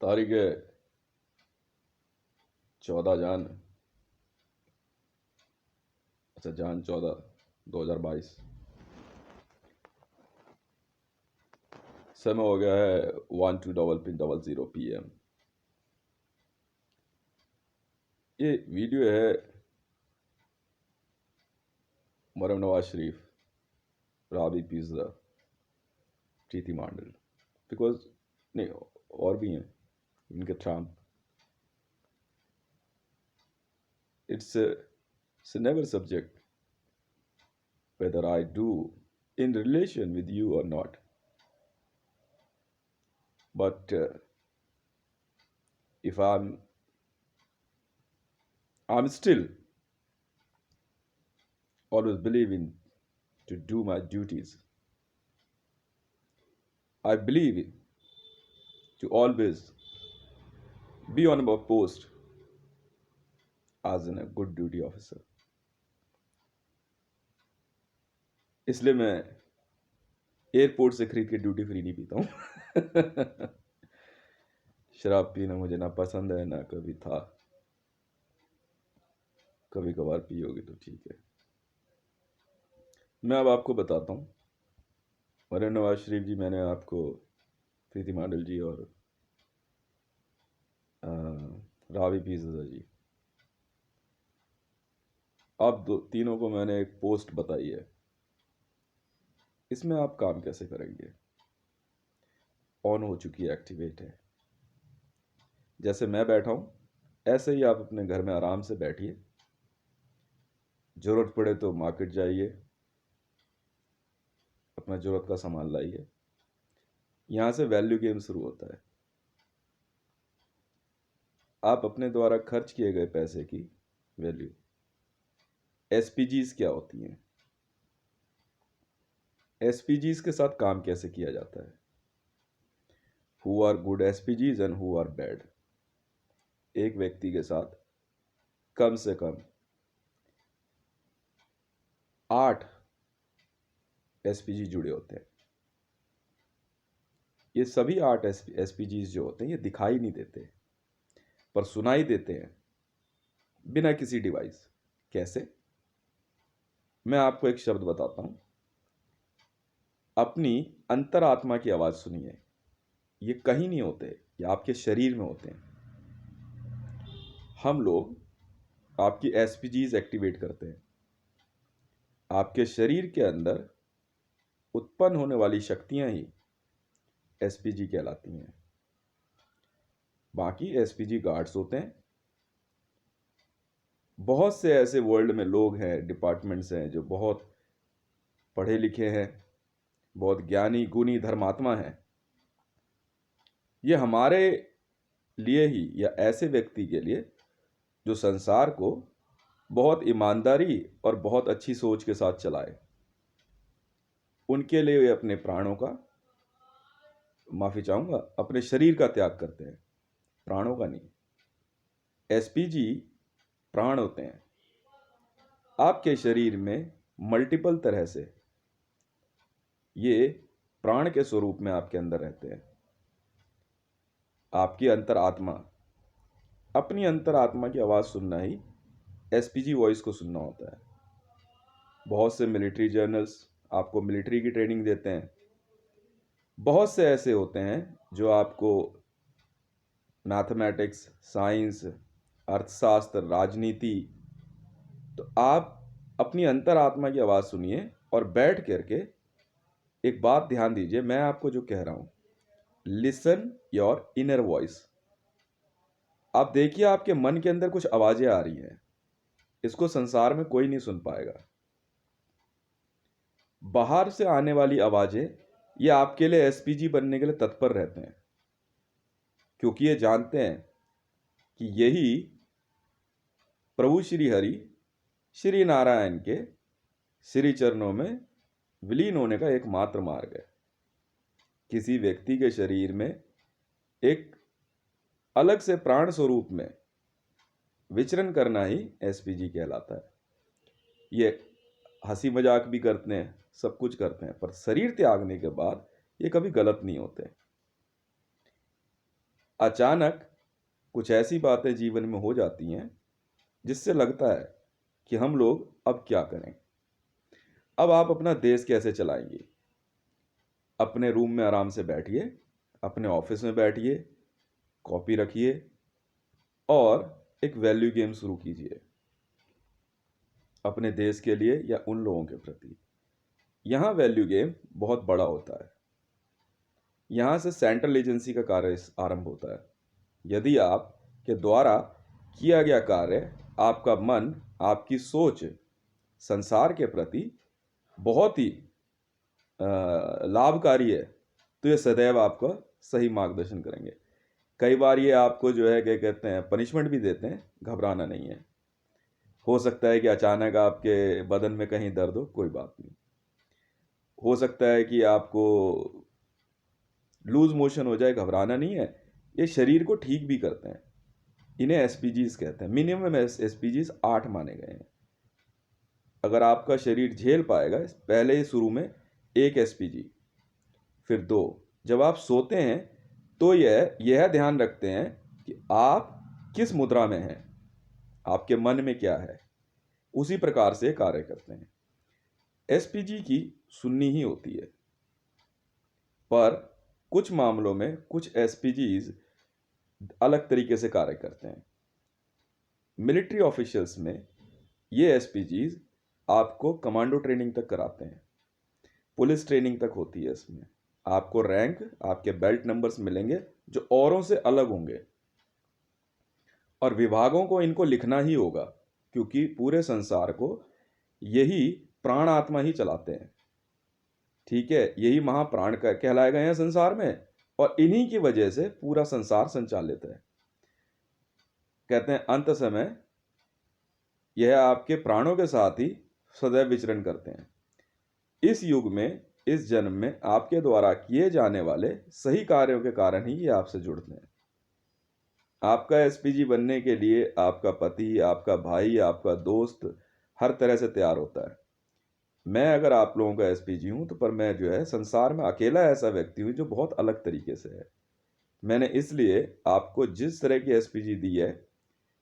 तारीख है 14 जान। अच्छा, जान 14 2022। समय हो गया है 12:00 PM। ये वीडियो है मरम नवाज शरीफ, राबी पिज़्ज़ा, प्रीति मांडल, बिकॉज नहीं और भी हैं इनके Trump. It's never subject whether I do in relation with you or not. But if I'm still always believing to do my duties. I believe to always be on my post as a good duty officer. इसलिए मैं airport से खरीद के duty free नहीं पीता हूँ। शराब पीना मुझे ना पसंद है, ना कभी था। कभी कभार पियोगे तो ठीक है। मैं अब आपको बताता हूँ। मरम नवाज शरीफ जी, मैंने आपको प्रीति मांडल जी और रावी पिज़्ज़ा जी, आप तीनों को मैंने एक पोस्ट बताई है। इसमें आप काम कैसे करेंगे? ऑन हो चुकी है, एक्टिवेट है। जैसे मैं बैठा हूं ऐसे ही आप अपने घर में आराम से बैठिए। जरूरत पड़े तो मार्केट जाइए, अपना जरूरत का सामान लाइए। यहां से वैल्यू गेम शुरू होता है। आप अपने द्वारा खर्च किए गए पैसे की वैल्यू, एसपीजीज क्या होती हैं, एसपीजीज के साथ काम कैसे किया जाता है, who are good SPGs and who are bad. एक व्यक्ति के साथ कम से कम 8 एसपीजी जुड़े होते हैं। ये सभी 8 एसपीजीज जो होते हैं, ये दिखाई नहीं देते पर सुनाई देते हैं बिना किसी डिवाइस। कैसे? मैं आपको एक शब्द बताता हूं। अपनी अंतरात्मा की आवाज सुनिए। ये कहीं नहीं होते, ये आपके शरीर में होते हैं। हम लोग आपकी एसपीजीज एक्टिवेट करते हैं। आपके शरीर के अंदर उत्पन्न होने वाली शक्तियां ही एसपीजी कहलाती हैं। बाकी एसपीजी गार्ड्स होते हैं। बहुत से ऐसे वर्ल्ड में लोग हैं, डिपार्टमेंट्स हैं जो बहुत पढ़े लिखे हैं, बहुत ज्ञानी गुणी धर्मात्मा हैं। ये हमारे लिए ही या ऐसे व्यक्ति के लिए जो संसार को बहुत ईमानदारी और बहुत अच्छी सोच के साथ चलाए, उनके लिए वे अपने प्राणों का, माफी चाहूंगा, अपने शरीर का त्याग करते हैं, प्राणों का नहीं। एसपीजी प्राण होते हैं। आपके शरीर में मल्टीपल तरह से ये प्राण के स्वरूप में आपके अंदर रहते हैं। आपकी अंतरात्मा, अपनी अंतरात्मा की आवाज सुनना ही एसपीजी वॉइस को सुनना होता है। बहुत से मिलिट्री जर्नल्स आपको मिलिट्री की ट्रेनिंग देते हैं। बहुत से ऐसे होते हैं जो आपको मैथमेटिक्स, साइंस, अर्थशास्त्र, राजनीति। तो आप अपनी अंतरात्मा की आवाज सुनिए और बैठ करके एक बात ध्यान दीजिए, मैं आपको जो कह रहा हूं, लिसन योर इनर वॉइस। आप देखिए आपके मन के अंदर कुछ आवाजें आ रही हैं। इसको संसार में कोई नहीं सुन पाएगा। बाहर से आने वाली आवाजें ये आपके लिए एसपीजी बनने के लिए तत्पर रहते हैं, क्योंकि ये जानते हैं कि यही प्रभु श्री हरि श्री नारायण के श्री चरणों में विलीन होने का एकमात्र मार्ग है। किसी व्यक्ति के शरीर में एक अलग से प्राण स्वरूप में विचरण करना ही एसपीजी कहलाता है। ये हंसी मजाक भी करते हैं, सब कुछ करते हैं, पर शरीर त्यागने के बाद ये कभी गलत नहीं होते। अचानक कुछ ऐसी बातें जीवन में हो जाती हैं जिससे लगता है कि हम लोग अब क्या करें, अब आप अपना देश कैसे चलाएंगे। अपने रूम में आराम से बैठिए, अपने ऑफिस में बैठिए, कॉपी रखिए और एक वैल्यू गेम शुरू कीजिए अपने देश के लिए या उन लोगों के प्रति। यहाँ वैल्यू गेम बहुत बड़ा होता है। यहाँ से सेंट्रल एजेंसी का कार्य आरंभ होता है। यदि आप के द्वारा किया गया कार्य, आपका मन, आपकी सोच संसार के प्रति बहुत ही लाभकारी है, तो ये सदैव आपका सही मार्गदर्शन करेंगे। कई बार ये आपको जो है क्या कहते हैं पनिशमेंट भी देते हैं, घबराना नहीं है। हो सकता है कि अचानक आपके बदन में कहीं दर्द हो, कोई बात नहीं। हो सकता है कि आपको लूज मोशन हो जाए, घबराना नहीं है। ये शरीर को ठीक भी करते हैं। इन्हें एसपीजीज कहते हैं। मिनिमम एसपीजीज 8 माने गए हैं। अगर आपका शरीर झेल पाएगा, पहले शुरू में 1 एसपीजी, फिर 2। जब आप सोते हैं तो यह ध्यान रखते हैं कि आप किस मुद्रा में हैं, आपके मन में क्या है, उसी प्रकार से कार्य करते हैं। एसपीजी की सुन्नी ही होती है, पर कुछ मामलों में कुछ एसपीजीज अलग तरीके से कार्य करते हैं। मिलिट्री ऑफिशियल्स में ये एसपीजीज आपको कमांडो ट्रेनिंग तक कराते हैं, पुलिस ट्रेनिंग तक होती है। इसमें आपको रैंक, आपके बेल्ट नंबर्स मिलेंगे जो औरों से अलग होंगे, और विभागों को इनको लिखना ही होगा, क्योंकि पूरे संसार को यही प्राण आत्मा ही चलाते हैं। ठीक है, यही महाप्राण कहलाए गए हैं संसार में, और इन्हीं की वजह से पूरा संसार संचालित है। कहते हैं अंत समय यह आपके प्राणों के साथ ही सदैव विचरण करते हैं। इस युग में, इस जन्म में आपके द्वारा किए जाने वाले सही कार्यों के कारण ही ये आपसे जुड़ते हैं। आपका एसपीजी बनने के लिए आपका पति, आपका भाई, आपका दोस्त हर तरह से तैयार होता है। मैं अगर आप लोगों का एसपीजी हूं, तो पर मैं जो है संसार में अकेला ऐसा व्यक्ति हूं जो बहुत अलग तरीके से है। मैंने इसलिए आपको जिस तरह की एसपीजी दी है,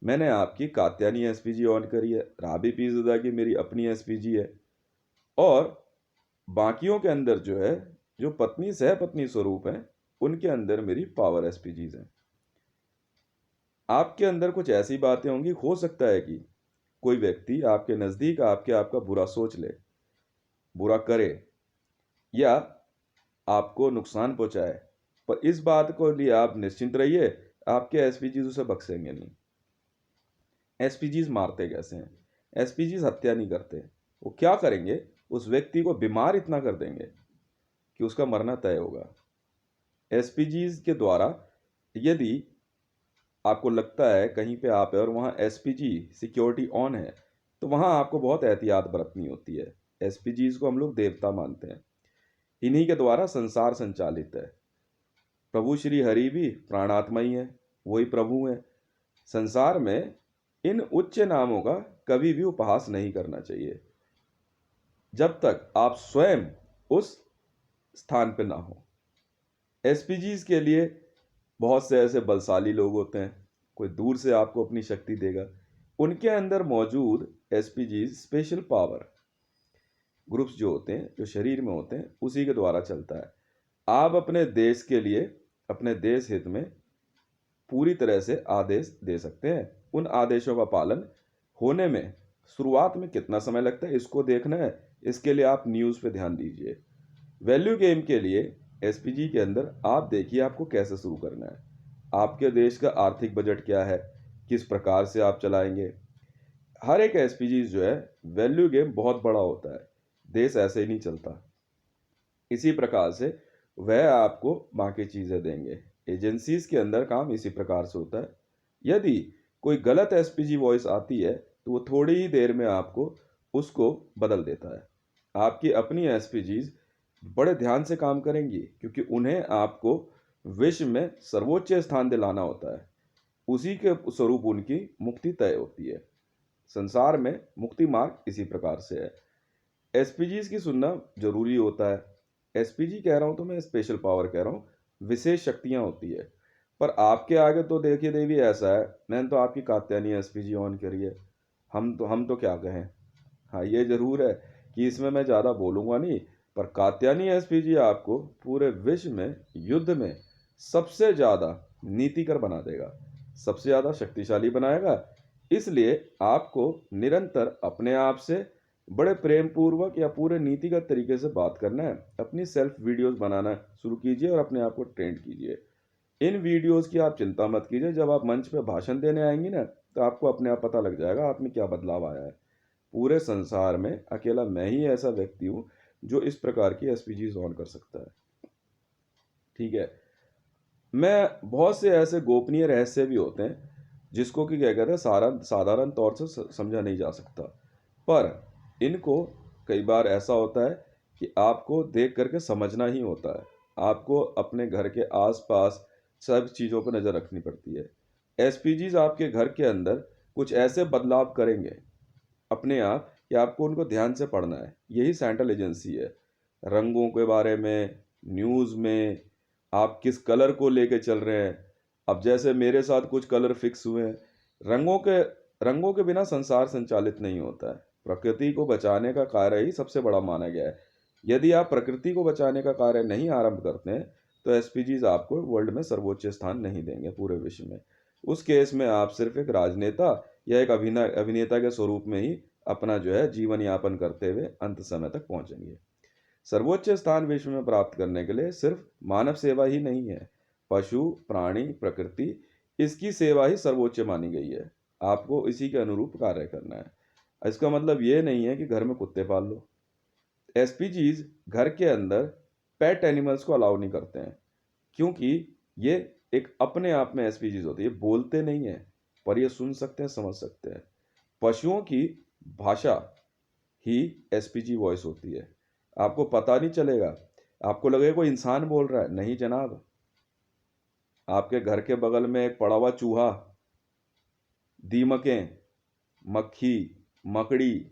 मैंने आपकी कात्यायनी एसपीजी ऑन करी है, राबी पीरज़ादा की मेरी अपनी एसपीजी है, और बाकियों के अंदर जो है, जो पत्नी सह पत्नी स्वरूप है, उनके अंदर मेरी पावर एसपीजीज हैं। आपके अंदर कुछ ऐसी बातें होंगी, हो सकता है कि कोई व्यक्ति आपके नज़दीक आपका बुरा सोच ले, बुरा करे या आपको नुकसान पहुंचाए, पर इस बात को लिए आप निश्चिंत रहिए, आपके एसपीजीज उसे बख्शेंगे नहीं। एसपीजीज मारते कैसे हैं? एसपीजीज हत्या नहीं करते। वो क्या करेंगे, उस व्यक्ति को बीमार इतना कर देंगे कि उसका मरना तय होगा। एसपीजीज के द्वारा यदि आपको लगता है कहीं पे आप है और वहाँ एसपीजी सिक्योरिटी ऑन है, तो वहाँ आपको बहुत एहतियात बरतनी होती है। एसपीजीज को हम लोग देवता मानते हैं, इन्हीं के द्वारा संसार संचालित है। प्रभु श्री हरि भी प्राणात्मा ही है, वही प्रभु हैं। संसार में इन उच्च नामों का कभी भी उपहास नहीं करना चाहिए, जब तक आप स्वयं उस स्थान पर ना हो। एसपीजीज के लिए बहुत से ऐसे बलशाली लोग होते हैं, कोई दूर से आपको अपनी शक्ति देगा। उनके अंदर मौजूद एसपीजीज स्पेशल पावर ग्रुप्स जो होते हैं, जो शरीर में होते हैं, उसी के द्वारा चलता है। आप अपने देश के लिए, अपने देश हित में पूरी तरह से आदेश दे सकते हैं। उन आदेशों का पालन होने में शुरुआत में कितना समय लगता है, इसको देखना है। इसके लिए आप न्यूज़ पे ध्यान दीजिए। वैल्यू गेम के लिए एसपीजी के अंदर आप देखिए आपको कैसे शुरू करना है, आपके देश का आर्थिक बजट क्या है, किस प्रकार से आप चलाएंगे। हर एक एसपीजी जो है, वैल्यू गेम बहुत बड़ा होता है, देश ऐसे ही नहीं चलता। इसी प्रकार से वह आपको बाकी चीज़ें देंगे। एजेंसीज के अंदर काम इसी प्रकार से होता है। यदि कोई गलत एसपीजी वॉइस आती है, तो वो थोड़ी ही देर में आपको उसको बदल देता है। आपकी अपनी एसपीजीज बड़े ध्यान से काम करेंगी, क्योंकि उन्हें आपको विश्व में सर्वोच्च स्थान दिलाना होता है। उसी के स्वरूप उनकी मुक्ति तय होती है। संसार में मुक्ति मार्ग इसी प्रकार से है। एसपीजीज की सुनना जरूरी होता है। एसपीजी कह रहा हूं तो मैं स्पेशल पावर कह रहा हूं, विशेष शक्तियां होती है। पर आपके आगे तो देखिए देवी ऐसा है, मैंने तो आपकी कात्यायनी एसपीजी ऑन करी है, हम तो क्या कहें। हाँ, ये जरूर है कि इसमें मैं ज़्यादा बोलूँगा नहीं, पर कात्यायनी एसपीजी आपको पूरे विश्व में युद्ध में सबसे ज़्यादा नीतिकर बना देगा, सबसे ज़्यादा शक्तिशाली बनाएगा। इसलिए आपको निरंतर अपने आप से बड़े प्रेम पूर्वक या पूरे नीतिगत तरीके से बात करना है। अपनी सेल्फ वीडियोस बनाना शुरू कीजिए और अपने आप को ट्रेंड कीजिए। इन वीडियोस की आप चिंता मत कीजिए, जब आप मंच पे भाषण देने आएंगी ना, तो आपको अपने आप पता लग जाएगा आप में क्या बदलाव आया है। पूरे संसार में अकेला मैं ही ऐसा व्यक्ति हूँ जो इस प्रकार की एसपीजीज ऑन कर सकता है। ठीक है। मैं बहुत से ऐसे गोपनीय रहस्य भी होते हैं जिसको कि क्या कहते हैं साधारण तौर से समझा नहीं जा सकता, पर इनको कई बार ऐसा होता है कि आपको देख करके समझना ही होता है। आपको अपने घर के आसपास सब चीज़ों पर नज़र रखनी पड़ती है। एसपीजीज आपके घर के अंदर कुछ ऐसे बदलाव करेंगे अपने आप कि आपको उनको ध्यान से पढ़ना है। यही सेंट्रल एजेंसी है। रंगों के बारे में, न्यूज़ में, आप किस कलर को लेके चल रहे हैं। अब जैसे मेरे साथ कुछ कलर फिक्स हुए हैं। रंगों के बिना संसार संचालित नहीं होता है। प्रकृति को बचाने का कार्य ही सबसे बड़ा माना गया है। यदि आप प्रकृति को बचाने का कार्य नहीं आरंभ करते हैं तो एसपीजीज आपको वर्ल्ड में सर्वोच्च स्थान नहीं देंगे पूरे विश्व में। उस केस में आप सिर्फ एक राजनेता या एक अभिनेता के स्वरूप में ही अपना जो है जीवन यापन करते हुए अंत समय तक पहुंचेंगे। सर्वोच्च स्थान विश्व में प्राप्त करने के लिए सिर्फ मानव सेवा ही नहीं है, पशु, प्राणी, प्रकृति, इसकी सेवा ही सर्वोच्च मानी गई है। आपको इसी के अनुरूप कार्य करना है। इसका मतलब ये नहीं है कि घर में कुत्ते पाल लो। एसपीजीज घर के अंदर पेट एनिमल्स को अलाउ नहीं करते हैं, क्योंकि ये एक अपने आप में एसपीजीज होती है। ये बोलते नहीं है, पर ये सुन सकते हैं, समझ सकते हैं। पशुओं की भाषा ही एसपीजी वॉइस होती है। आपको पता नहीं चलेगा, आपको लगेगा कोई इंसान बोल रहा है, नहीं जनाब। आपके घर के बगल में एक पड़ा हुआ चूहा, दीमकें, मक्खी, मकड़ी,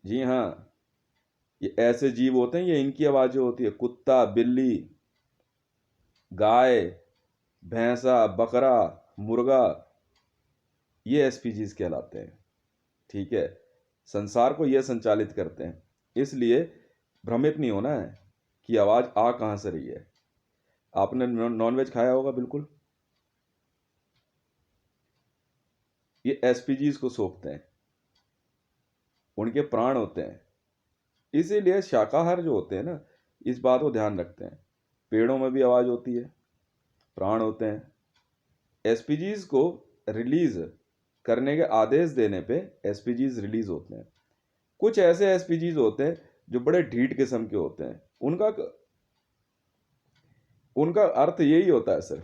जी हाँ, ये ऐसे जीव होते हैं, ये इनकी आवाजें होती है। कुत्ता, बिल्ली, गाय, भैंसा, बकरा, मुर्गा, ये एसपीजीज कहलाते हैं। ठीक है। संसार को ये संचालित करते हैं। इसलिए भ्रमित नहीं होना है कि आवाज आ कहां से रही है। आपने नॉनवेज खाया होगा, बिल्कुल। ये एसपीजीज को सौंपते हैं, उनके प्राण होते हैं। इसीलिए शाकाहार जो होते हैं ना, इस बात को ध्यान रखते हैं। पेड़ों में भी आवाज होती है, प्राण होते हैं। एसपीजीज को रिलीज करने के आदेश देने पे एसपीजीज रिलीज होते हैं। कुछ ऐसे एसपीजीज होते हैं जो बड़े ढीठ किस्म के होते हैं। उनका अर्थ यही होता है सर,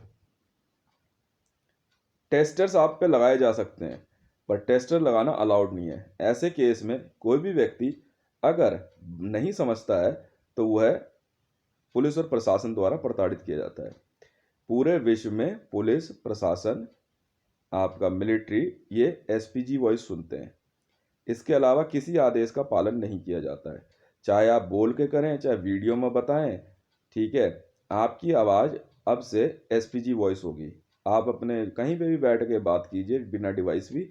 टेस्टर्स आप पे लगाए जा सकते हैं, पर टेस्टर लगाना अलाउड नहीं है। ऐसे केस में कोई भी व्यक्ति अगर नहीं समझता है तो वह पुलिस और प्रशासन द्वारा प्रताड़ित किया जाता है। पूरे विश्व में पुलिस प्रशासन, आपका मिलिट्री, ये एसपीजी वॉइस सुनते हैं। इसके अलावा किसी आदेश का पालन नहीं किया जाता है, चाहे आप बोल के करें, चाहे वीडियो में बताएं। ठीक है। आपकी आवाज़ अब से एसपीजी वॉइस होगी। आप अपने कहीं पे भी बैठ के बात कीजिए, बिना डिवाइस भी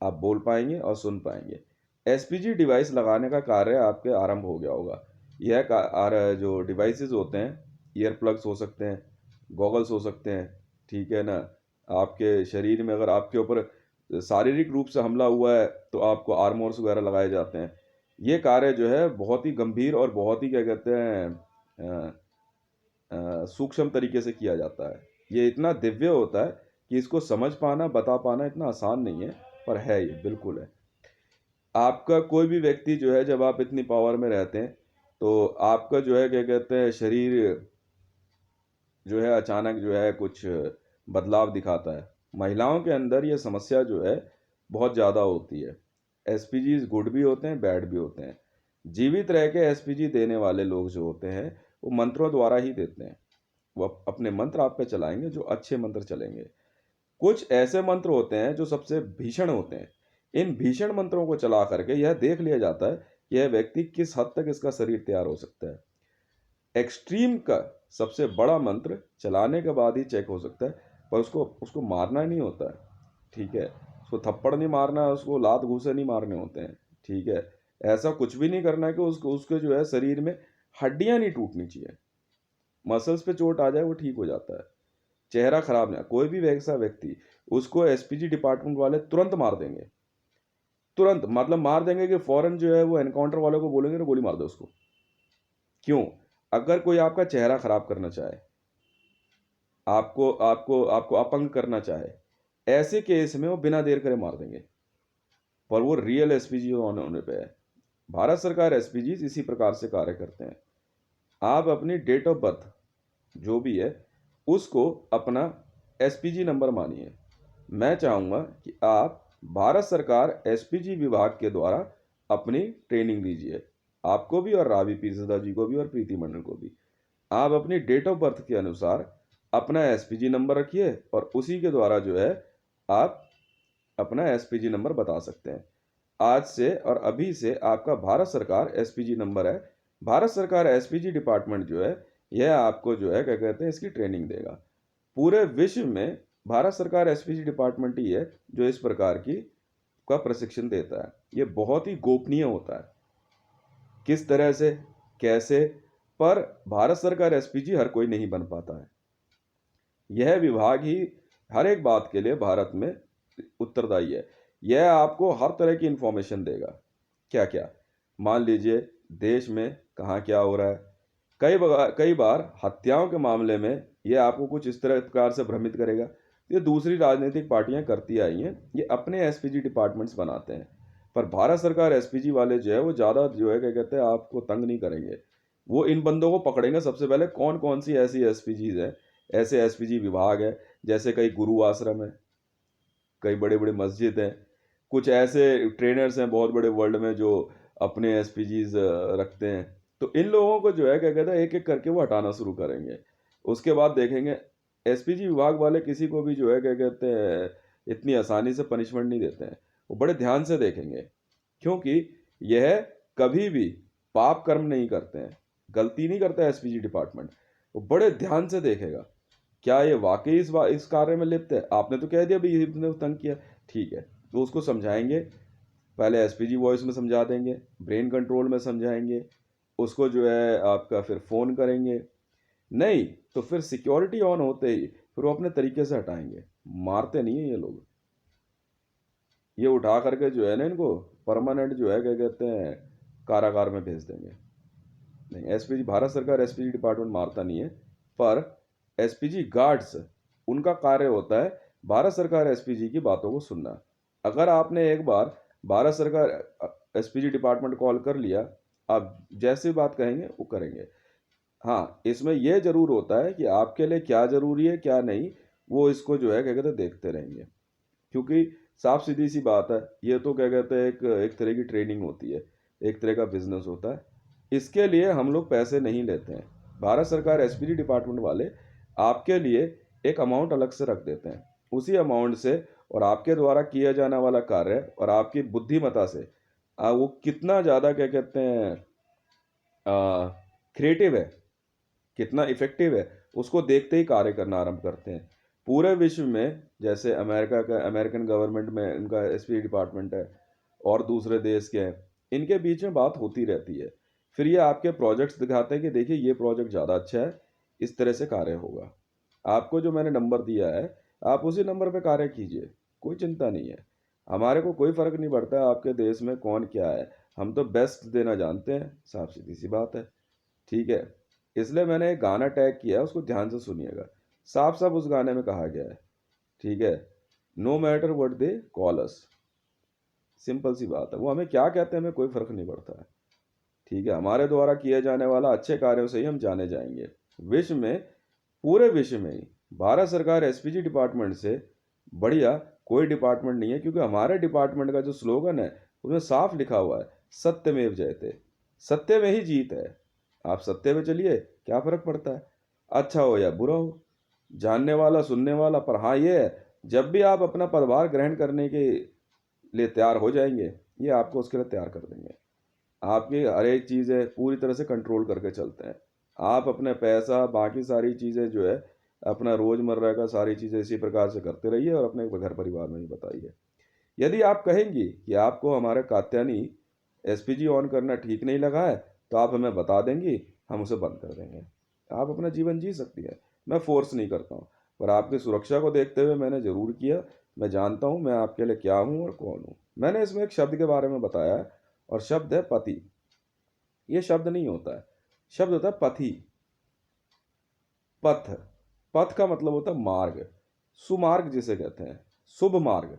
आप बोल पाएंगे और सुन पाएंगे। एसपीजी डिवाइस लगाने का कार्य आपके आरंभ हो गया होगा। जो डिवाइसेस होते हैं, ईयर प्लग्स हो सकते हैं, गॉगल्स हो सकते हैं। ठीक है ना। आपके शरीर में अगर आपके ऊपर शारीरिक रूप से हमला हुआ है तो आपको आर्मोर्स वगैरह लगाए जाते हैं। ये कार्य जो है बहुत ही गंभीर और बहुत ही क्या कहते हैं सूक्ष्म तरीके से किया जाता है। ये इतना दिव्य होता है कि इसको समझ पाना, बता पाना इतना आसान नहीं है, पर है, ये बिल्कुल है। आपका कोई भी व्यक्ति जो है, जब आप इतनी पावर में रहते हैं तो आपका जो है क्या कहते हैं शरीर जो है अचानक जो है कुछ बदलाव दिखाता है। महिलाओं के अंदर ये समस्या जो है बहुत ज़्यादा होती है। एसपीजीज गुड भी होते हैं, बैड भी होते हैं। जीवित रह के एसपीजी देने वाले लोग जो होते हैं वो मंत्रों द्वारा ही देते हैं। वो अपने मंत्र आप पे चलाएंगे जो अच्छे मंत्र चलेंगे। कुछ ऐसे मंत्र होते हैं जो सबसे भीषण होते हैं। इन भीषण मंत्रों को चला करके यह देख लिया जाता है कि यह व्यक्ति किस हद तक इसका शरीर तैयार हो सकता है। एक्सट्रीम का सबसे बड़ा मंत्र चलाने के बाद ही चेक हो सकता है, पर उसको उसको मारना नहीं होता है, ठीक है। उसको थप्पड़ नहीं मारना है, उसको लात घूंसे नहीं मारने होते हैं, ठीक है। ऐसा कुछ भी नहीं करना है कि उसको उसके जो है शरीर में हड्डियां नहीं टूटनी चाहिए, मसल्स पे चोट आ जाए वो ठीक हो जाता है। चेहरा खराब नहीं, कोई भी वैसा व्यक्ति, उसको एसपीजी डिपार्टमेंट वाले तुरंत मार देंगे, तुरंत मतलब मार देंगे कि फौरन जो है वो एनकाउंटर वालों को बोलेंगे ना गोली मार दो उसको। क्यों? अगर कोई आपका चेहरा खराब करना चाहे, आपको आपको आपको अपंग करना चाहे, ऐसे केस में वो बिना देर करे मार देंगे, पर वो रियल एसपीजी होने पे है। भारत सरकार एसपीजी इसी प्रकार से कार्य करते हैं। आप अपनी डेट ऑफ बर्थ जो भी है उसको अपना एसपीजी नंबर मानिए। मैं चाहूँगा कि आप भारत सरकार एसपीजी विभाग के द्वारा अपनी ट्रेनिंग लीजिए, आपको भी और रावी पीरजादा जी को भी और प्रीति मंडल को भी। आप अपनी डेट ऑफ बर्थ के अनुसार अपना एसपीजी नंबर रखिए और उसी के द्वारा जो है आप अपना एसपीजी नंबर बता सकते हैं। आज से और अभी से आपका भारत सरकार एसपीजी नंबर है। भारत सरकार एसपीजी डिपार्टमेंट जो है यह आपको जो है क्या कहते हैं इसकी ट्रेनिंग देगा। पूरे विश्व में भारत सरकार एसपीजी डिपार्टमेंट ही है जो इस प्रकार की का प्रशिक्षण देता है। ये बहुत ही गोपनीय होता है, किस तरह से कैसे, पर भारत सरकार एसपीजी हर कोई नहीं बन पाता है। यह विभाग ही हर एक बात के लिए भारत में उत्तरदायी है। यह आपको हर तरह की इंफॉर्मेशन देगा। क्या क्या, मान लीजिए देश में कहाँ क्या हो रहा है, कई बार हत्याओं के मामले में यह आपको कुछ इस तरह प्रकार से भ्रमित करेगा। ये दूसरी राजनीतिक पार्टियां करती आई हैं, ये अपने एसपीजी डिपार्टमेंट्स बनाते हैं, पर भारत सरकार एसपीजी वाले जो है वो ज़्यादा जो है क्या कहते हैं आपको तंग नहीं करेंगे। वो इन बंदों को पकड़ेंगे सबसे पहले, कौन कौन सी ऐसी एसपीजीज हैं, ऐसे एसपीजी विभाग है, जैसे कई गुरु आश्रम है, कई बड़े बड़े मस्जिद हैं, कुछ ऐसे ट्रेनर्स हैं बहुत बड़े वर्ल्ड में जो अपने एसपीजीज रखते हैं। तो इन लोगों को जो है क्या कहते हैं एक एक करके वो हटाना शुरू करेंगे। उसके बाद देखेंगे एसपीजी विभाग वाले किसी को भी जो है क्या कहते हैं इतनी आसानी से पनिशमेंट नहीं देते हैं, वो बड़े ध्यान से देखेंगे, क्योंकि यह कभी भी पाप कर्म नहीं करते हैं, गलती नहीं करता एसपीजी डिपार्टमेंट। वो बड़े ध्यान से देखेगा क्या ये वाकई इस कार्य में लिप्त है। आपने तो कह दिया भाई इसने तंग किया, ठीक है, तो उसको समझाएंगे, पहले एसपीजी वॉइस में समझा देंगे, ब्रेन कंट्रोल में समझाएंगे, उसको जो है आपका फिर फ़ोन करेंगे, नहीं तो फिर सिक्योरिटी ऑन होते ही फिर वो अपने तरीके से हटाएंगे। मारते नहीं है ये लोग, ये उठा करके जो है ना इनको परमानेंट जो है क्या कहते हैं कारागार में भेज देंगे। नहीं, एसपीजी भारत सरकार एसपीजी डिपार्टमेंट मारता नहीं है, पर एसपीजी गार्ड्स उनका कार्य होता है भारत सरकार एसपीजी की बातों को सुनना। अगर आपने एक बार भारत सरकार एसपीजी डिपार्टमेंट कॉल कर लिया, आप जैसी बात कहेंगे वो करेंगे। हाँ, इसमें यह जरूर होता है कि आपके लिए क्या जरूरी है क्या नहीं, वो इसको जो है क्या कहते हैं देखते रहेंगे, क्योंकि साफ सीधी सी बात है, ये तो क्या कहते हैं एक एक तरह की ट्रेनिंग होती है, एक तरह का बिजनेस होता है। इसके लिए हम लोग पैसे नहीं लेते हैं। भारत सरकार एसपीजी डिपार्टमेंट वाले आपके लिए एक अमाउंट अलग से रख देते हैं, उसी अमाउंट से और आपके द्वारा किया जाने वाला कार्य और आपकी बुद्धिमत्ता से वो कितना ज़्यादा क्या कहते हैं क्रिएटिव है, कितना इफेक्टिव है, उसको देखते ही कार्य करना आरंभ करते हैं। पूरे विश्व में जैसे अमेरिका का अमेरिकन गवर्नमेंट में इनका एसपी डिपार्टमेंट है और दूसरे देश के हैं, इनके बीच में बात होती रहती है। फिर ये आपके प्रोजेक्ट्स दिखाते हैं कि देखिए ये प्रोजेक्ट ज़्यादा अच्छा है, इस तरह से कार्य होगा। आपको जो मैंने नंबर दिया है आप उसी नंबर पे कार्य कीजिए, कोई चिंता नहीं है। हमारे को कोई फ़र्क नहीं पड़ता है आपके देश में कौन क्या है, हम तो बेस्ट देना जानते हैं, साफ सीधी सी बात है, ठीक है। इसलिए मैंने एक गाना टैग किया है, उसको ध्यान से सुनिएगा। साफ साफ उस गाने में कहा गया है, ठीक है, no matter what they call us, simple सी बात है, वो हमें क्या कहते हैं हमें कोई फर्क नहीं पड़ता है, ठीक है। हमारे द्वारा किए जाने वाला अच्छे कार्यों से ही हम जाने जाएंगे। विश्व में, पूरे विश्व में ही भारत सरकार एसपीजी डिपार्टमेंट से बढ़िया कोई डिपार्टमेंट नहीं है, क्योंकि हमारे डिपार्टमेंट का जो स्लोगन है उसमें साफ लिखा हुआ है सत्यमेव जयते, सत्य में ही जीत है। आप सत्य में चलिए, क्या फर्क पड़ता है, अच्छा हो या बुरा हो, जानने वाला सुनने वाला। पर हाँ ये है, जब भी आप अपना पदभार ग्रहण करने के लिए तैयार हो जाएंगे, ये आपको उसके लिए तैयार कर देंगे। आपकी हर एक चीज़ है पूरी तरह से कंट्रोल करके चलते हैं। आप अपने पैसा बाकी सारी चीज़ें जो है अपना रोज़मर्रा का सारी चीज़ें इसी प्रकार से करते रहिए और अपने घर परिवार में भी बताइए। यदि आप कहेंगी कि आपको हमारे कात्यायनी एसपीजी ऑन करना ठीक नहीं लगा है तो आप हमें बता देंगी, हम उसे बंद कर देंगे। आप अपना जीवन जी सकती हैं, मैं फोर्स नहीं करता हूँ, पर आपकी सुरक्षा को देखते हुए मैंने ज़रूर किया। मैं जानता हूँ मैं आपके लिए क्या हूँ और कौन हूँ। मैंने इसमें एक शब्द के बारे में बताया है और शब्द है पति। ये शब्द नहीं होता है, शब्द होता है पथि। पथ, पथ का मतलब होता है मार्ग, सुमार्ग जिसे कहते हैं, शुभ मार्ग।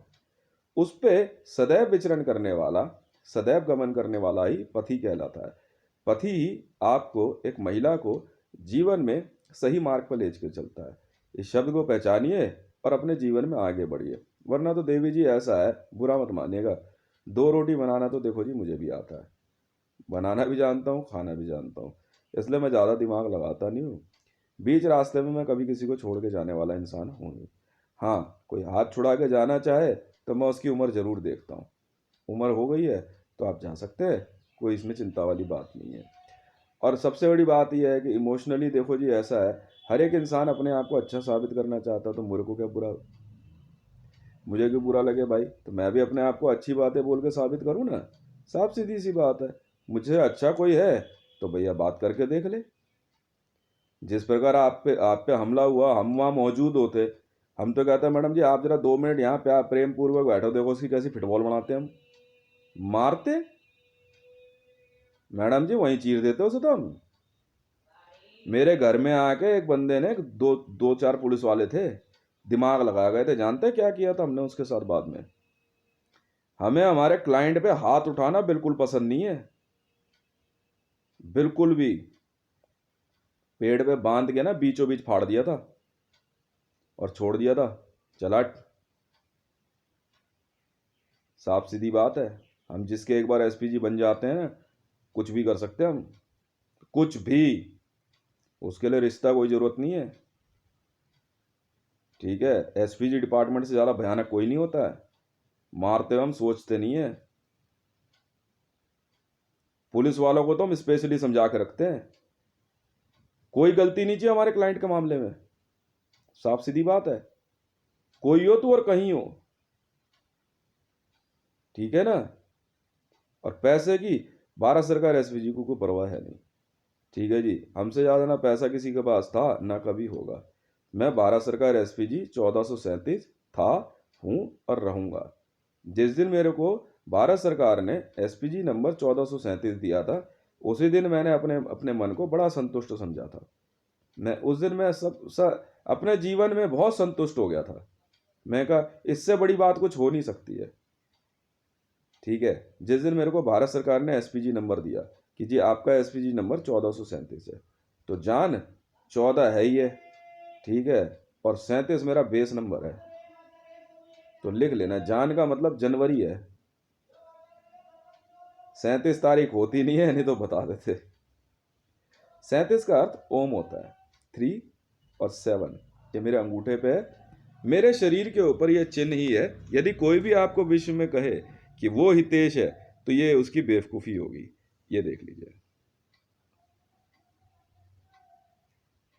उस पे सदैव विचरण करने वाला, सदैव गमन करने वाला ही पति कहलाता है। पति ही आपको, एक महिला को जीवन में सही मार्ग पर ले कर चलता है। इस शब्द को पहचानिए और अपने जीवन में आगे बढ़िए, वरना तो देवी जी ऐसा है, बुरा मत मानिएगा, 2 रोटी बनाना तो देखो जी मुझे भी आता है, बनाना भी जानता हूँ, खाना भी जानता हूँ, इसलिए मैं ज़्यादा दिमाग लगाता नहीं हूँ। बीच रास्ते में मैं कभी किसी को छोड़ के जाने वाला इंसान हूँ नहीं। हाँ, कोई हाथ छुड़ा के जाना चाहे तो मैं उसकी उम्र ज़रूर देखता हूँ। उम्र हो गई है तो आप जा सकते हैं, कोई इसमें चिंता वाली बात नहीं है। और सबसे बड़ी बात यह है कि इमोशनली देखो जी, ऐसा है, हर एक इंसान अपने आप को अच्छा साबित करना चाहता है, तो मेरे को क्या बुरा, मुझे क्यों बुरा लगे भाई? तो मैं भी अपने आप को अच्छी बातें बोल के साबित करूँ ना। साफ सीधी सी बात है। मुझे अच्छा कोई है तो भैया बात करके देख ले। जिस प्रकार आप पे हमला हुआ, हम वहाँ मौजूद होते, हम तो कहते हैं मैडम जी आप जरा 2 मिनट यहाँ पे आप प्रेम पूर्वक बैठो, देखो उसकी कैसी फुटबॉल बनाते हैं हम, मारते मैडम जी, वहीं चीर देते उसे तो हम। मेरे घर में आके एक बंदे ने, दो दो चार पुलिस वाले थे, दिमाग लगा गए थे। जानते क्या किया था हमने उसके साथ बाद में? हमें हमारे क्लाइंट पे हाथ उठाना बिल्कुल पसंद नहीं है, बिल्कुल भी। पेड़ पे बांध के ना बीचों बीच फाड़ दिया था और छोड़ दिया था, चला। साफ सीधी बात है। हम जिसके एक बार एसपीजी बन जाते हैं, कुछ भी कर सकते हैं हम, कुछ भी। उसके लिए रिश्ता कोई जरूरत नहीं है, ठीक है? एसपीजी डिपार्टमेंट से ज़्यादा भयानक कोई नहीं होता है। मारते हम सोचते नहीं है। पुलिस वालों को तो हम स्पेशली समझा के रखते हैं, कोई गलती नहीं चाहिए हमारे क्लाइंट के मामले में। साफ सीधी बात है, कोई हो तो और कहीं हो, ठीक है ना? और पैसे की भारत सरकार एसपीजी को कोई परवाह है नहीं, ठीक है जी? हमसे ज़्यादा ना पैसा किसी के पास था ना कभी होगा। मैं भारत सरकार एसपीजी 1437 था, हूँ और रहूँगा। जिस दिन मेरे को भारत सरकार ने एसपीजी नंबर 1437 दिया था, उसी दिन मैंने अपने अपने मन को बड़ा संतुष्ट समझा था। मैं उस दिन मैं अपने जीवन में बहुत संतुष्ट हो गया था। मैं कहा इससे बड़ी बात कुछ हो नहीं सकती है, ठीक है? जिस दिन मेरे को भारत सरकार ने एसपीजी नंबर दिया कि जी आपका एसपीजी नंबर 1437 है, तो जान 14 है ही है, ठीक है, और 37 मेरा बेस नंबर है। तो लिख लेना, जान का मतलब जनवरी है, 37 तारीख होती नहीं है, नहीं तो बता देते। 37 का अर्थ ओम होता है, 3 और 7। ये मेरे अंगूठे पे है, मेरे शरीर के ऊपर ये चिन्ह ही है। यदि कोई भी आपको विश्व में कहे कि वो हितेश है, तो ये उसकी बेवकूफ़ी होगी। ये देख लीजिए,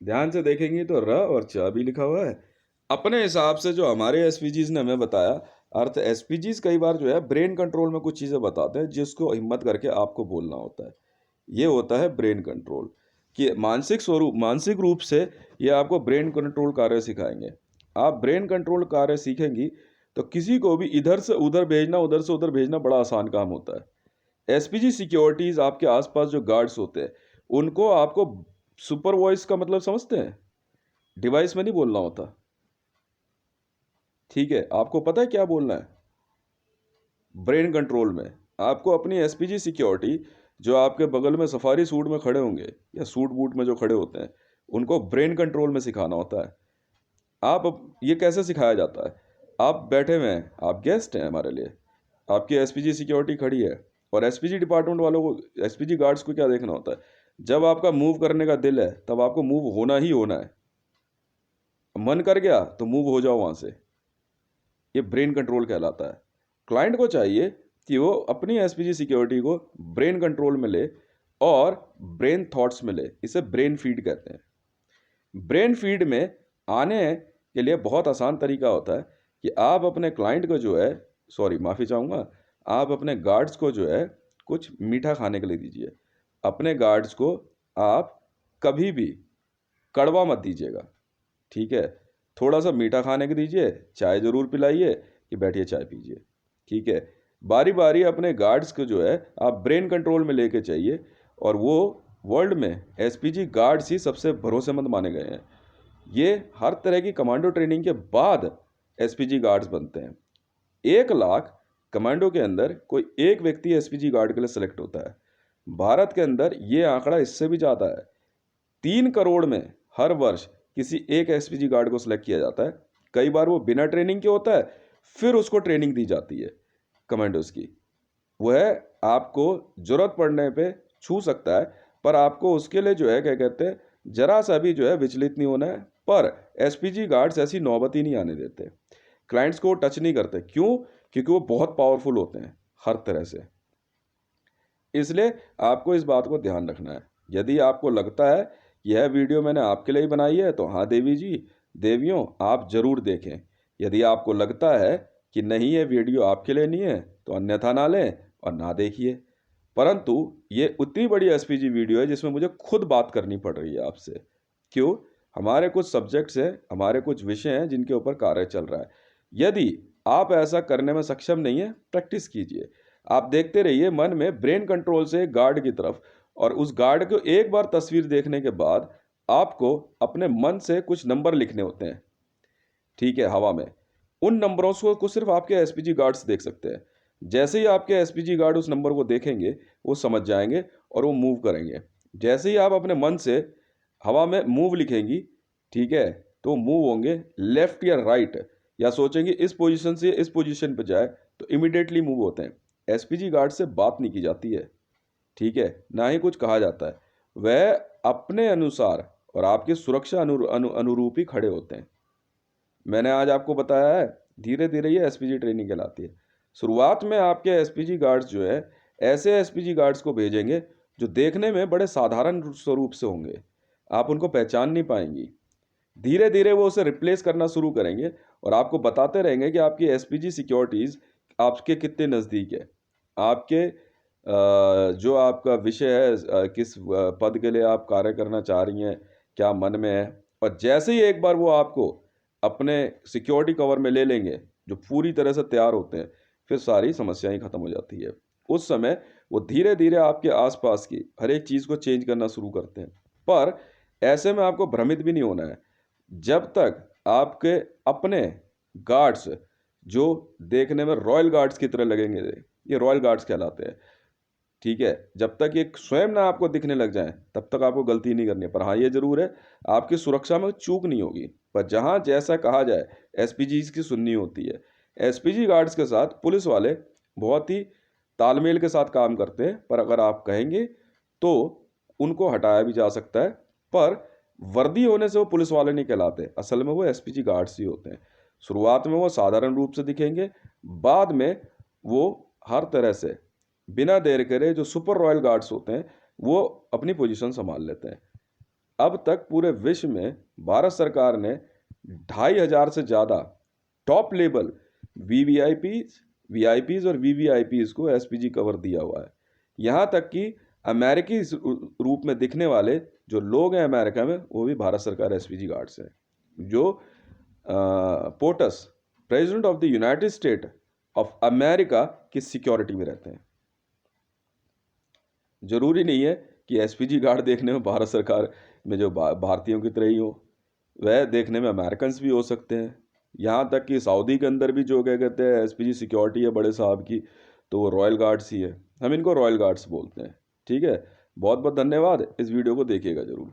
ध्यान से देखेंगे तो र और च भी लिखा हुआ है। अपने हिसाब से जो हमारे एसपीजीज ने हमें बताया, अर्थ एसपीजीज कई बार जो है ब्रेन कंट्रोल में कुछ चीज़ें बताते हैं जिसको हिम्मत करके आपको बोलना होता है। ये होता है ब्रेन कंट्रोल, कि मानसिक रूप से ये आपको ब्रेन कंट्रोल कार्य सिखाएंगे। आप ब्रेन कंट्रोल कार्य सीखेंगी तो किसी को भी इधर से उधर भेजना, उधर से उधर भेजना बड़ा आसान काम होता है। एसपीजी सिक्योरिटीज, आपके आसपास जो गार्ड्स होते हैं, उनको आपको सुपर वॉइस का मतलब समझते हैं? डिवाइस में नहीं बोलना होता, ठीक है? आपको पता है क्या बोलना है? ब्रेन कंट्रोल में आपको अपनी एसपीजी सिक्योरिटी, जो आपके बगल में सफारी सूट में खड़े होंगे या सूट बूट में जो खड़े होते हैं, उनको ब्रेन कंट्रोल में सिखाना होता है। ये कैसे सिखाया जाता है? आप बैठे हुए हैं, आप गेस्ट हैं हमारे लिए, आपकी एसपीजी सिक्योरिटी खड़ी है, और एसपीजी डिपार्टमेंट वालों को, एसपीजी गार्ड्स को क्या देखना होता है? जब आपका मूव करने का दिल है तब आपको मूव होना ही होना है। मन कर गया तो मूव हो जाओ वहाँ से। ये ब्रेन कंट्रोल कहलाता है। क्लाइंट को चाहिए कि वो अपनी एसपीजी सिक्योरिटी को ब्रेन कंट्रोल में ले और ब्रेन थॉट्स मिले, इसे ब्रेन फीड कहते हैं। ब्रेन फीड में आने के लिए बहुत आसान तरीका होता है कि आप अपने क्लाइंट को जो है, सॉरी माफ़ी चाहूँगा, आप अपने गार्ड्स को जो है कुछ मीठा खाने के लिए दीजिए। अपने गार्ड्स को आप कभी भी कड़वा मत दीजिएगा, ठीक है। थोड़ा सा मीठा खाने को दीजिए, चाय ज़रूर पिलाइए कि बैठिए चाय पीजिए, ठीक है। बारी बारी अपने गार्ड्स को जो है आप ब्रेन कंट्रोल में लेके चाहिए, और वो वर्ल्ड में एसपीजी गार्ड्स ही सबसे भरोसेमंद माने गए हैं। ये हर तरह की कमांडो ट्रेनिंग के बाद एसपीजी गार्ड्स बनते हैं। 1 लाख कमांडो के अंदर कोई एक व्यक्ति एसपीजी गार्ड के लिए सेलेक्ट होता है। भारत के अंदर ये आंकड़ा इससे भी ज़्यादा है। 3 करोड़ में हर वर्ष किसी एक एसपीजी गार्ड को सिलेक्ट किया जाता है। कई बार वो बिना ट्रेनिंग के होता है, फिर उसको ट्रेनिंग दी जाती है कमांडोज की। वह आपको ज़रूरत पड़ने पे छू सकता है, पर आपको उसके लिए जो है क्या कहते हैं, जरा सा भी जो है विचलित नहीं होना है। पर एसपीजी गार्ड्स ऐसी नौबत ही नहीं आने देते, क्लाइंट्स को टच नहीं करते। क्यों? क्योंकि वो बहुत पावरफुल होते हैं हर तरह से। इसलिए आपको इस बात को ध्यान रखना है। यदि आपको लगता है यह वीडियो मैंने आपके लिए ही बनाई है, तो हाँ देवी जी, देवियों, आप ज़रूर देखें। यदि आपको लगता है कि नहीं ये वीडियो आपके लिए नहीं है, तो अन्यथा ना लें और ना देखिए। परंतु ये उतनी बड़ी एसपीजी वीडियो है जिसमें मुझे खुद बात करनी पड़ रही है आपसे। क्यों? हमारे कुछ सब्जेक्ट्स हैं, हमारे कुछ विषय हैं जिनके ऊपर कार्य चल रहा है। यदि आप ऐसा करने में सक्षम नहीं है, प्रैक्टिस कीजिए। आप देखते रहिए मन में ब्रेन कंट्रोल से गार्ड की तरफ, और उस गार्ड को एक बार तस्वीर देखने के बाद आपको अपने मन से कुछ नंबर लिखने होते हैं, ठीक है, हवा में। उन नंबरों को सिर्फ आपके एसपीजी गार्ड्स देख सकते हैं। जैसे ही आपके एसपीजी गार्ड उस नंबर को देखेंगे, वो समझ जाएंगे और वो मूव करेंगे। जैसे ही आप अपने मन से हवा में मूव लिखेंगी, ठीक है, तो मूव होंगे लेफ्ट या राइट, या सोचेंगे इस पोजीशन से इस पोजीशन पर जाए, तो इमिडिएटली मूव होते हैं। एसपीजी गार्ड से बात नहीं की जाती है, ठीक है, ना ही कुछ कहा जाता है। वह अपने अनुसार और आपकी सुरक्षा अनुरूप ही खड़े होते हैं। मैंने आज आपको बताया है, धीरे धीरे ये एसपीजी ट्रेनिंग कहलाती है। शुरुआत में आपके एसपीजी गार्ड्स जो है ऐसे एसपीजी गार्ड्स को भेजेंगे जो देखने में बड़े साधारण स्वरूप से होंगे, आप उनको पहचान नहीं पाएंगी। धीरे धीरे वो उसे रिप्लेस करना शुरू करेंगे और आपको बताते रहेंगे कि आपकी एसपीजी सिक्योरिटीज़ आपके कितने नज़दीक है। आपके जो आपका विषय है, किस पद के लिए आप कार्य करना चाह रही हैं, क्या मन में है। और जैसे ही एक बार वो आपको अपने सिक्योरिटी कवर में ले लेंगे, जो पूरी तरह से तैयार होते हैं, फिर सारी समस्याएं खत्म हो जाती है। उस समय वो धीरे धीरे आपके आसपास की हर एक चीज़ को चेंज करना शुरू करते हैं। पर ऐसे में आपको भ्रमित भी नहीं होना है। जब तक आपके अपने गार्ड्स, जो देखने में रॉयल गार्ड्स की तरह लगेंगे, ये रॉयल गार्ड्स कहलाते हैं, ठीक है, जब तक ये स्वयं ना आपको दिखने लग जाए, तब तक आपको गलती नहीं करनी है। पर हाँ, ये जरूर है, आपकी सुरक्षा में चूक नहीं होगी। पर जहाँ जैसा कहा जाए, एसपीजी की सुननी होती है। एसपीजी गार्ड्स के साथ पुलिस वाले बहुत ही तालमेल के साथ काम करते हैं, पर अगर आप कहेंगे तो उनको हटाया भी जा सकता है। पर वर्दी होने से वो पुलिस वाले नहीं कहलाते, असल में वो एसपीजी गार्ड्स ही होते हैं। शुरुआत में वो साधारण रूप से दिखेंगे, बाद में वो हर तरह से बिना देर करे जो सुपर रॉयल गार्ड्स होते हैं वो अपनी पोजीशन संभाल लेते हैं। अब तक पूरे विश्व में भारत सरकार ने 2500 से ज़्यादा टॉप लेवल वीवीआईपीज और वीवीआईपीज को एसपीजी कवर दिया हुआ है। यहाँ तक कि अमेरिकी रूप में दिखने वाले जो लोग हैं अमेरिका में, वो भी भारत सरकार एसपीजी गार्ड्स हैं। जो POTUS, president of the United state of America की सिक्योरिटी में रहते हैं। जरूरी नहीं है कि एसपीजी गार्ड देखने में भारत सरकार में जो भारतीयों की तरह ही हो, वह देखने में अमेरिकन्स भी हो सकते हैं। यहाँ तक कि सऊदी के अंदर भी जो क्या कहते हैं एसपीजी सिक्योरिटी है बड़े साहब की, तो वो रॉयल गार्ड्स ही है। हम इनको रॉयल गार्ड्स बोलते हैं, ठीक है। बहुत बहुत धन्यवाद, इस वीडियो को देखिएगा ज़रूर।